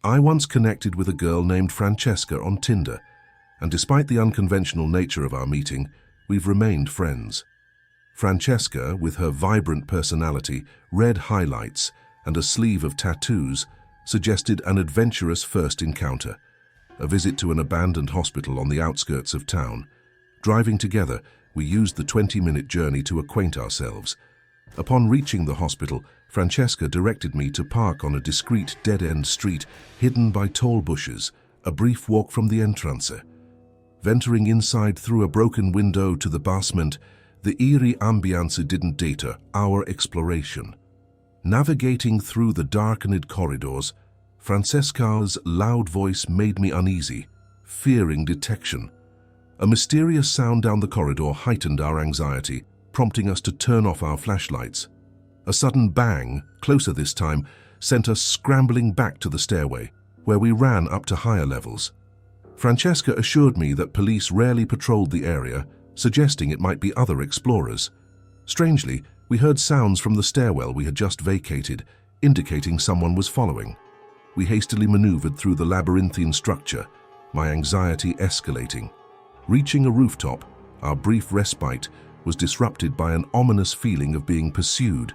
I once connected with a girl named Francesca on Tinder, and despite the unconventional nature of our meeting, we've remained friends. Francesca, with her vibrant personality, red highlights, and a sleeve of tattoos, suggested an adventurous first encounter, a visit to an abandoned hospital on the outskirts of town. Driving together, we used the 20-minute journey to acquaint ourselves. Upon reaching the hospital, Francesca directed me to park on a discreet dead-end street hidden by tall bushes, a brief walk from the entrance. Venturing inside through a broken window to the basement, the eerie ambiance didn't deter our exploration. Navigating through the darkened corridors, Francesca's loud voice made me uneasy, fearing detection. A mysterious sound down the corridor heightened our anxiety, prompting us to turn off our flashlights. A sudden bang, closer this time, sent us scrambling back to the stairway, where we ran up to higher levels. Francesca assured me that police rarely patrolled the area, suggesting it might be other explorers. Strangely, we heard sounds from the stairwell we had just vacated, indicating someone was following. We hastily maneuvered through the labyrinthine structure, my anxiety escalating. Reaching a rooftop, our brief respite was disrupted by an ominous feeling of being pursued.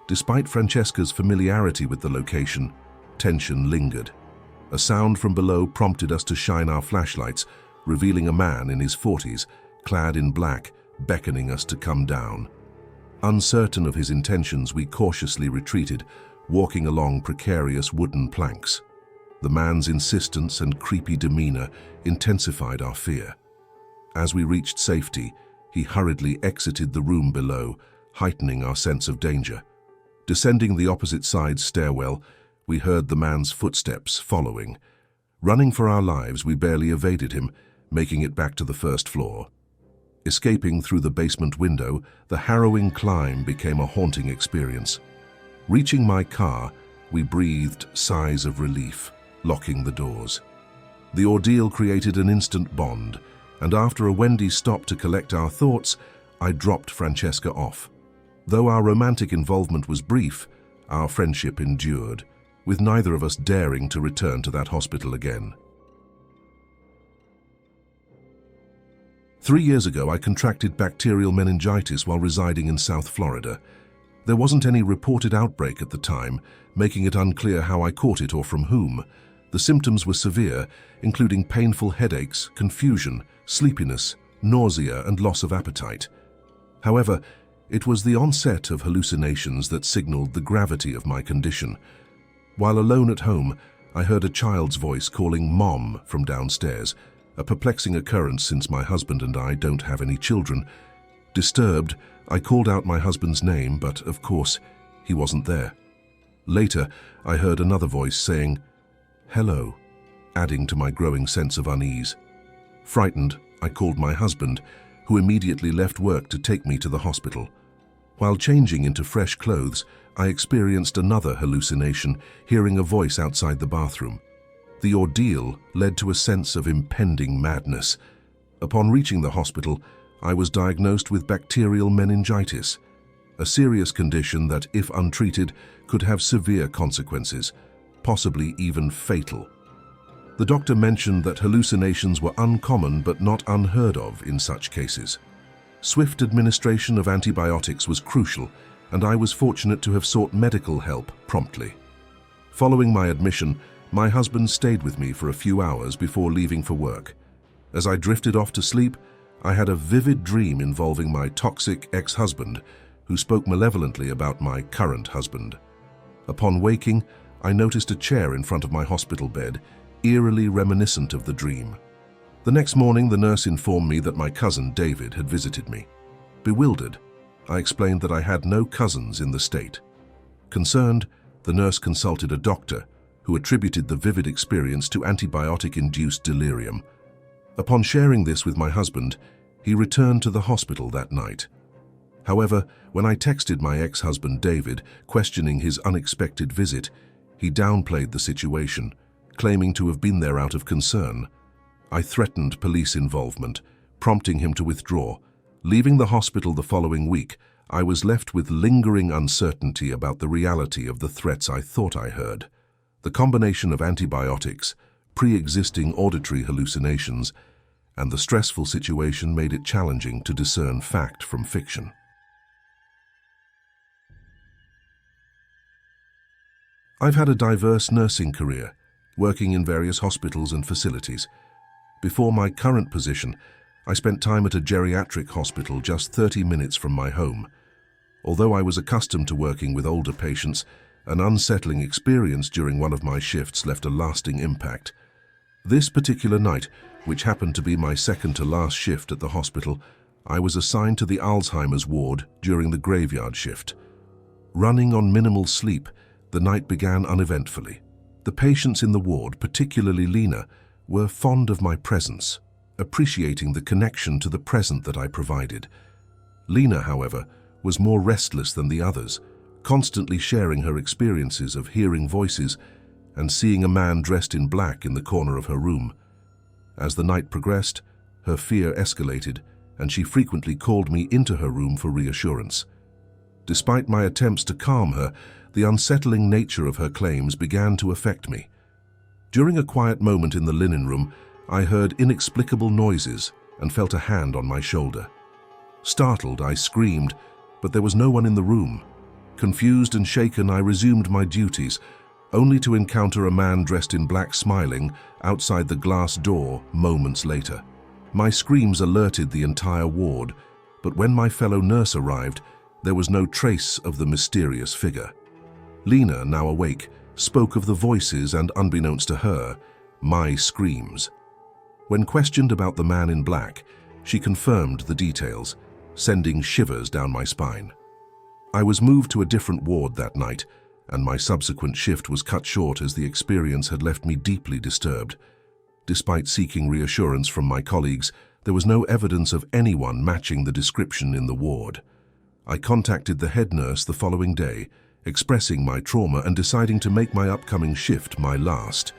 Despite Francesca's familiarity with the location, tension lingered. A sound from below prompted us to shine our flashlights, revealing a man in his 40s, clad in black, beckoning us to come down. Uncertain of his intentions, we cautiously retreated, walking along precarious wooden planks. The man's insistence and creepy demeanor intensified our fear. As we reached safety, he hurriedly exited the room below, heightening our sense of danger. Descending the opposite side stairwell, we heard the man's footsteps following. Running for our lives, we barely evaded him, making it back to the first floor. Escaping through the basement window, the harrowing climb became a haunting experience. Reaching my car, we breathed sighs of relief, locking the doors. The ordeal created an instant bond, and after a Wendy's stop to collect our thoughts, I dropped Francesca off. Though our romantic involvement was brief, our friendship endured, with neither of us daring to return to that hospital again. 3 years ago, I contracted bacterial meningitis while residing in South Florida. There wasn't any reported outbreak at the time, making it unclear how I caught it or from whom. The symptoms were severe, including painful headaches, confusion, sleepiness, nausea, and loss of appetite. However, it was the onset of hallucinations that signaled the gravity of my condition. While alone at home, I heard a child's voice calling Mom from downstairs, a perplexing occurrence since my husband and I don't have any children. Disturbed, I called out my husband's name, but of course, he wasn't there. Later, I heard another voice saying, "Hello," adding to my growing sense of unease. Frightened, I called my husband, who immediately left work to take me to the hospital. While changing into fresh clothes, I experienced another hallucination, hearing a voice outside the bathroom. The ordeal led to a sense of impending madness. Upon reaching the hospital, I was diagnosed with bacterial meningitis, a serious condition that, if untreated, could have severe consequences, possibly even fatal. The doctor mentioned that hallucinations were uncommon but not unheard of in such cases. Swift administration of antibiotics was crucial, and I was fortunate to have sought medical help promptly. Following my admission, my husband stayed with me for a few hours before leaving for work. As I drifted off to sleep, I had a vivid dream involving my toxic ex-husband, who spoke malevolently about my current husband. Upon waking, I noticed a chair in front of my hospital bed, eerily reminiscent of the dream. The next morning, the nurse informed me that my cousin David had visited me. Bewildered, I explained that I had no cousins in the state. Concerned, the nurse consulted a doctor, who attributed the vivid experience to antibiotic-induced delirium. Upon sharing this with my husband, he returned to the hospital that night. However, when I texted my ex-husband David, questioning his unexpected visit, he downplayed the situation, claiming to have been there out of concern. I threatened police involvement, prompting him to withdraw. Leaving the hospital the following week, I was left with lingering uncertainty about the reality of the threats I thought I heard. The combination of antibiotics, pre-existing auditory hallucinations, and the stressful situation made it challenging to discern fact from fiction. I've had a diverse nursing career, working in various hospitals and facilities. Before my current position, I spent time at a geriatric hospital just 30 minutes from my home. Although I was accustomed to working with older patients, an unsettling experience during one of my shifts left a lasting impact. This particular night, which happened to be my second to last shift at the hospital, I was assigned to the Alzheimer's ward during the graveyard shift. Running on minimal sleep, the night began uneventfully. The patients in the ward, particularly Lena, were fond of my presence, appreciating the connection to the present that I provided. Lena, however, was more restless than the others, constantly sharing her experiences of hearing voices and seeing a man dressed in black in the corner of her room. As the night progressed, her fear escalated, and she frequently called me into her room for reassurance. Despite my attempts to calm her, the unsettling nature of her claims began to affect me. During a quiet moment in the linen room, I heard inexplicable noises and felt a hand on my shoulder. Startled, I screamed, but there was no one in the room. Confused and shaken, I resumed my duties, only to encounter a man dressed in black smiling outside the glass door moments later. My screams alerted the entire ward, but when my fellow nurse arrived, there was no trace of the mysterious figure. Lena, now awake, spoke of the voices and, unbeknownst to her, my screams. When questioned about the man in black, she confirmed the details, sending shivers down my spine. I was moved to a different ward that night, and my subsequent shift was cut short as the experience had left me deeply disturbed. Despite seeking reassurance from my colleagues, there was no evidence of anyone matching the description in the ward. I contacted the head nurse the following day, expressing my trauma and deciding to make my upcoming shift my last.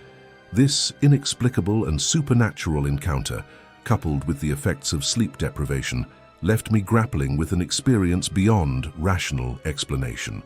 This inexplicable and supernatural encounter, coupled with the effects of sleep deprivation, left me grappling with an experience beyond rational explanation.